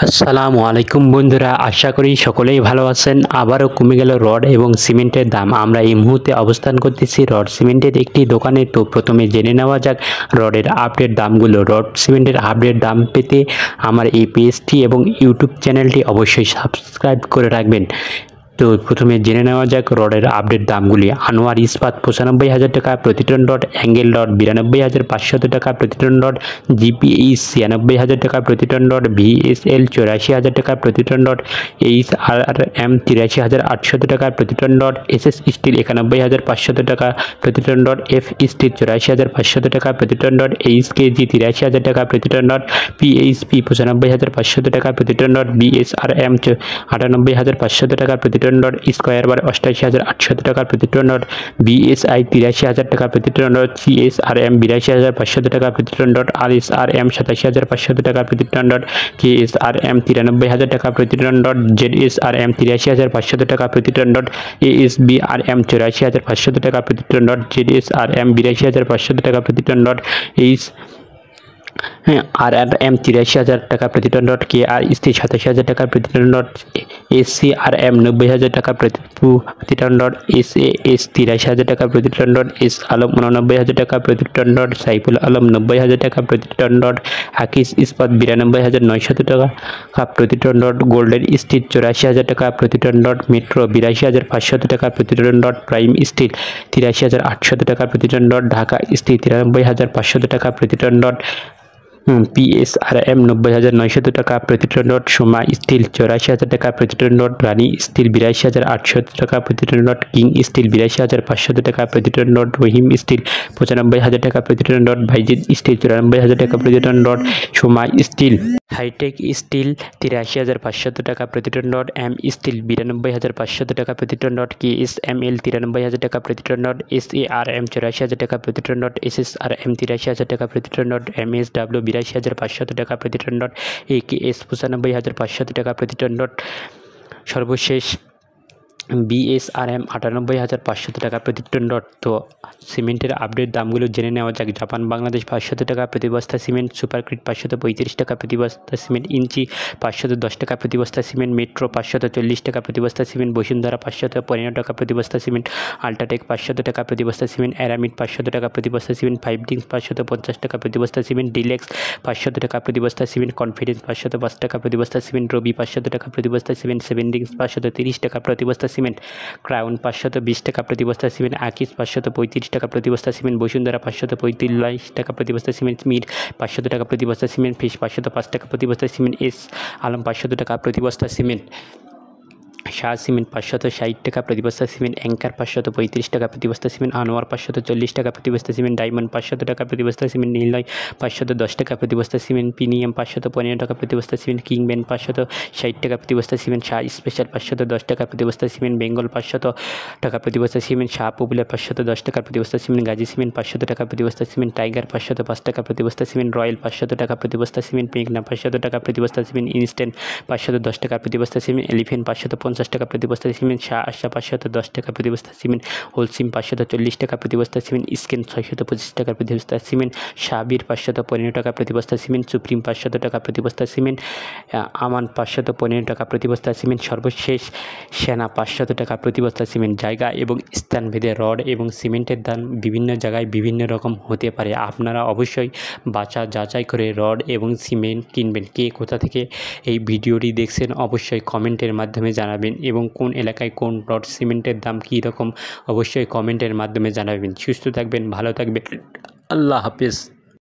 আসসালামু আলাইকুম বন্ধুরা, আশা করি সকলেই ভালো আছেন। আবারও কমে গেল রড এবং সিমেন্টের দাম। আমরা এই মুহূর্তে অবস্থান করতেছি রড সিমেন্টের একটি দোকানে। তো প্রথমে জেনে নেওয়া যাক রডের আপডেট দামগুলো। রড সিমেন্টের আপডেট দাম পেতে আমার এই পেজটি এবং ইউটিউব চ্যানেলটি অবশ্যই সাবস্ক্রাইব করে রাখবেন। তো প্রথমে জেনে নেওয়া যাক রডের আপডেট দামগুলি। আনোয়ার ইস্পাত 95,000 টাকা প্রতি টন রড, অ্যাঙ্গেল রড 92,500 টাকা প্রতি টন রড, জিপিএইচ 96,000 টাকা প্রতি টন রড, ভিএসএল 84,000 টাকা প্রতি টন রড, এইচআরএম 83,800 টাকা প্রতি টন রড, এসএস স্টিল 91,500 টাকা প্রতি টন রড, এফ স্টিল 84,500 টাকা প্রতি টন রড, এইচকেজি 83,000 টাকা প্রতি টন রড, পিএইচপি 95,500 টাকা প্রতি টন রড, বিএসআরএম 98,500 টাকা প্রতি টন রড, স্কয়ার বার 88,800 টাকা প্রতি টন রড, বিএসআই 83,000 টাকা প্রতি টন রড, সিএসআরএম 82,500 টাকা প্রতি টন রড, আরএসআরএম 87,500 টাকা প্রতি টন রড, কেএসআরএম 93,000 টাকা প্রতি টন রড, জেডএসআরএম 83,500 টাকা প্রতি টন রড, এএসবিআরএম 84,500 টাকা প্রতি টন রড, জেডএসআরএম 82,500 টাকা প্রতি টন রড, আরআরএম 83,000 টাকা প্রতি টন রড, কেআর স্টিল 27,000 টাকা প্রতি টন রড, এসসিআরএম 90,000 টাকা প্রতি টন রড, এসএএস 83,000 টাকা প্রতি টন রড, এস আলম 89,000 টাকা প্রতি টন রড, সাইফুল আলম 90,000 টাকা প্রতি টন রড, হাকিস ইস্পাত 92,900 টাকা প্রতি টন রড, গোল্ডেন স্টিল 84,000 টাকা প্রতি টন রড, মেট্রো 82,500 টাকা প্রতি টন রড, প্রাইম স্টিল 83,800 টাকা প্রতি টন রড, ঢাকা স্টিল 93,500 টাকা প্রতি টন রড, পিএসআরএম 90,900 টাকা প্রতি টন রড, সোমা স্টিল 84,000 টাকা প্রতি টন রড, রানী স্টিল 82,800 টাকা প্রতি টন রড, কিং স্টিল 82,500 টাকা প্রতি টন রড, রহিম স্টিল 95,000 টাকা প্রতি টন রড, ভাইজিদ স্টিল 94,000 টাকা প্রতি ton rod, Soma steel, hitech steel 83,500 টাকা প্রতি টন রড, এম স্টিল 92,500 টাকা প্রতি টন রড, কেএসএমএল 93,000 টাকা প্রতি টন রড, এসএআরএম 84,000 টাকা প্রতি টন রড, এসএসআরএম 83,000 টাকা প্রতি টন রড, এমএসডব্লিউ 82,500 টাকা প্রতি টন রড, একেএস 95,500 টাকা প্রতি টন রড, সর্বশেষ বিএসআরএম 98,500 টাকা প্রতি টন রড। তো সিমেন্টের আপডেট দামগুলো জেনে নেওয়া যাক। জাপান বাংলাদেশ 500 টাকা প্রতি বস্তা সিমেন্ট, সুপারক্রিট 535 টাকা প্রতি বস্তা সিমেন্ট, ইঞ্চি 510 টাকা প্রতি বস্তা সিমেন্ট, মেট্রো 540 টাকা প্রতি বস্তা সিমেন্ট, বসুন্ধরা 515 টাকা প্রতি বস্তা সিমেন্ট, আল্ট্রাটেক 500 টাকা প্রতি বস্তা সিমেন্ট, অ্যারামিড 500 টাকা প্রতি বস্তা সিমেন্ট, 5 550 টাকা প্রতি বস্তা সিমেন্ট, ডিলেক্স 500 টাকা প্রতি বস্তা সিমেন্ট, কনফিডেন্স 505 টাকা প্রতি বস্তা সিমেন্ট, রবি 500 টাকা প্রতি বস্তা সিমেন্ট, সেভেন্ডিংস 530 টাকা প্রতি বস্তা সিমেন্ট, ক্রাউন 520 টাকা প্রতি বস্তা সিমেন্ট, আকিস 535 টাকা প্রতি বস্তা সিমেন্ট, বসুন্ধরা 545 টাকা প্রতি বস্তা সিমেন্ট, মির 500 টাকা প্রতি বস্তা সিমেন্ট, ফিশ 505 টাকা প্রতি বস্তা সিমেন্ট, এস আলম 500 টাকা প্রতি বস্তা সিমেন্ট, শাহ সিমেন্ট 560 টাকা প্রতি বস্তা সিমেন্ট, অ্যাঙ্কার 535 টাকা প্রতি বস্তা সিমেন্ট, আনোয়ার 540 টাকা প্রতি বস্তা সিমেন্ট, ডায়মন্ড 500 টাকা প্রতি বস্তা সিমেন্ট, নীলয় 510 টাকা প্রতি বস্তা সিমেন্ট, প্রিমিয়াম 515 টাকা প্রতি বস্তা সিমেন্ট, কিংম্যান 560 টাকা প্রতি বস্তা সিমেন্ট, শাহ স্পেশাল 510 টাকা প্রতি বস্তা সিমেন্ট, বেঙ্গল 500 টাকা প্রতি বস্তা সিমেন্ট, শাহ পপুলার 510 টাকা প্রতি বস্তা সিমেন্ট, গাজী সিমেন্ট 500 টাকা প্রতি বস্তা সিমেন্ট, টাইগার 505 টাকা প্রতি বস্তা সিমেন্ট, রয়্যাল 500 টাকা প্রতি বস্তা সিমেন্ট, মেঘনা 500 টাকা প্রতি বস্তা সিমেন্ট, ইনস্ট্যান্ট 510 টাকা প্রতি বস্তা সিমেন্ট, এলিফেন্ট 550 টাকা প্রতি বস্তা সিমেন্ট, শাহ আশা 510 টাকা প্রতি বস্তা সিমেন্ট, হোলসিম 540 টাকা প্রতি বস্তা সিমেন্ট, স্কেন 625 টাকা প্রতি বস্তা সিমেন্ট, শাবির 515 টাকা প্রতি বস্তা সিমেন্ট, সুপ্রিম 500 টাকা প্রতি বস্তা সিমেন্ট, আমান 515 টাকা প্রতি বস্তা সিমেন্ট, সর্বশেষ সেনা 500 টাকা প্রতি বস্তা সিমেন্ট। জায়গা এবং স্থানভেদে রড এবং সিমেন্টের দাম বিভিন্ন জায়গায় বিভিন্ন রকম হতে পারে। আপনারা অবশ্যই যাচাই করে রড এবং সিমেন্ট কিনবেন। কে কোথা থেকে এই ভিডিওটি দেখছেন অবশ্যই কমেন্টের মাধ্যমে জানাবেন, এবং কোন এলাকায় কোন রড সিমেন্টের দাম কী রকম অবশ্যই কমেন্টের মাধ্যমে জানাবেন। সুস্থ থাকবেন, ভালো থাকবেন, আল্লাহ হাফেজ।